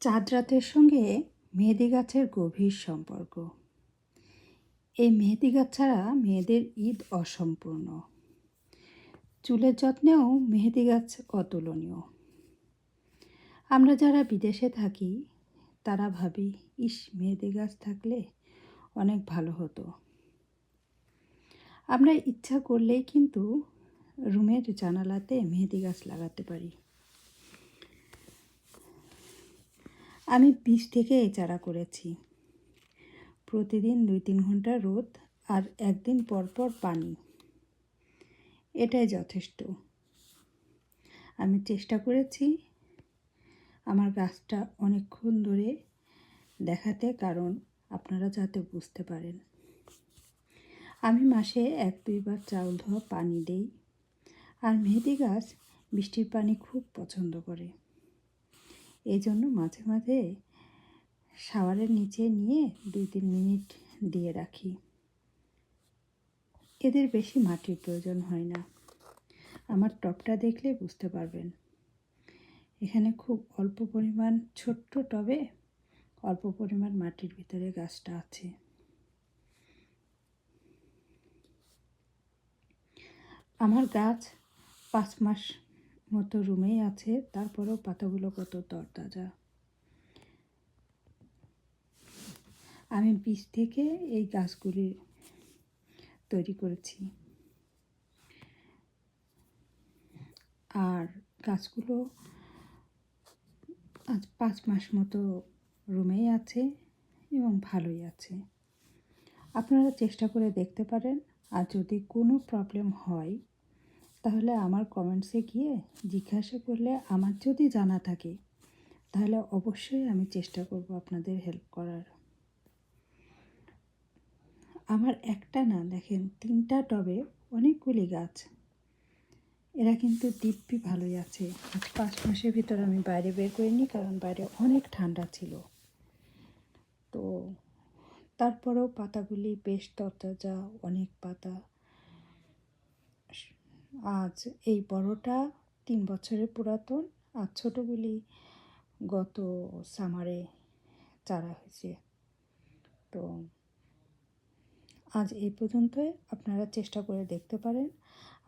চাঁদ রাতের সঙ্গে মেহেদি গাছের গভীর সম্পর্ক। এই মেহেদি গাছ ছাড়া মেয়েদের ঈদ অসম্পূর্ণ। চুলের যত্নেও মেহেদি গাছ অতুলনীয়। আমরা যারা বিদেশে থাকি তারা ভাবি, ইস, মেহেদি গাছ থাকলে অনেক ভালো হতো। আমরা ইচ্ছা করলেই কিন্তু রুমের জানালাতে মেহেদি গাছ লাগাতে পারি। আমি বীজ থেকে চারা করেছি। প্রতিদিন 2-3 ঘন্টা রোদ আর একদিন পর পর পানি, এটাই যথেষ্ট। আমি চেষ্টা করেছি আমার গাছটা অনেকক্ষণ ধরে দেখাতে, কারণ আপনারা যাতে বুঝতে পারেন। আমি মাসে 1-2 বার চাউল ধোয়া পানি দেই। আর মেহেদি গাছ বৃষ্টির পানি খুব পছন্দ করে। এই জন্য মাঝে মাঝে শাওয়ারের নিচে নিয়ে 2-3 মিনিট দিয়ে রাখি। এদের বেশি মাটির প্রয়োজন হয় না। আমার টবটা দেখলে বুঝতে পারবেন। এখানে খুব অল্প পরিমাণ, ছোট্ট টবে অল্প পরিমাণ মাটির ভিতরে গাছটা আছে। আমার গাছ 5 মাস মতো রুমেই আছে, তারপরেও পাতাগুলো কত তরতাজা। আমি বীজ থেকে এই গাছগুলি তৈরি করেছি। আর গাছগুলো আজ 5 মাস মতো রুমেই আছে এবং ভালোই আছে। আপনারা চেষ্টা করে দেখতে পারেন। আর যদি কোনো প্রবলেম হয় তাহলে আমার কমেন্টসে গিয়ে জিজ্ঞাসা করলে, আমার যদি জানা থাকে তাহলে অবশ্যই আমি চেষ্টা করব আপনাদের হেল্প করার। আমার একটা না, দেখেন 3টা টবে অনেকগুলি গাছ। এরা কিন্তু দিব্যি ভালোই আছে। আজ 5 মাসের ভিতর আমি বাইরে বের করিনি, কারণ বাইরে অনেক ঠান্ডা ছিল। তো তারপরেও পাতাগুলি বেশ তরতাজা, অনেক পাতা। আজ এই বড়টা 3 বছরের পুরাতন, আর ছোটোগুলি গত সামারে চারা হয়েছে। তো আজ এই পর্যন্তই। আপনারা চেষ্টা করে দেখতে পারেন।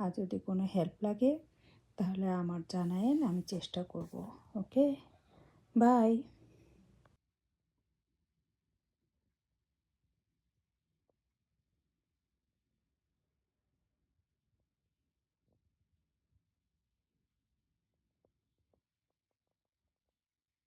আর যদি কোনো হেল্প লাগে তাহলে আমার জানায়েন, আমি চেষ্টা করব। ওকে, বাই।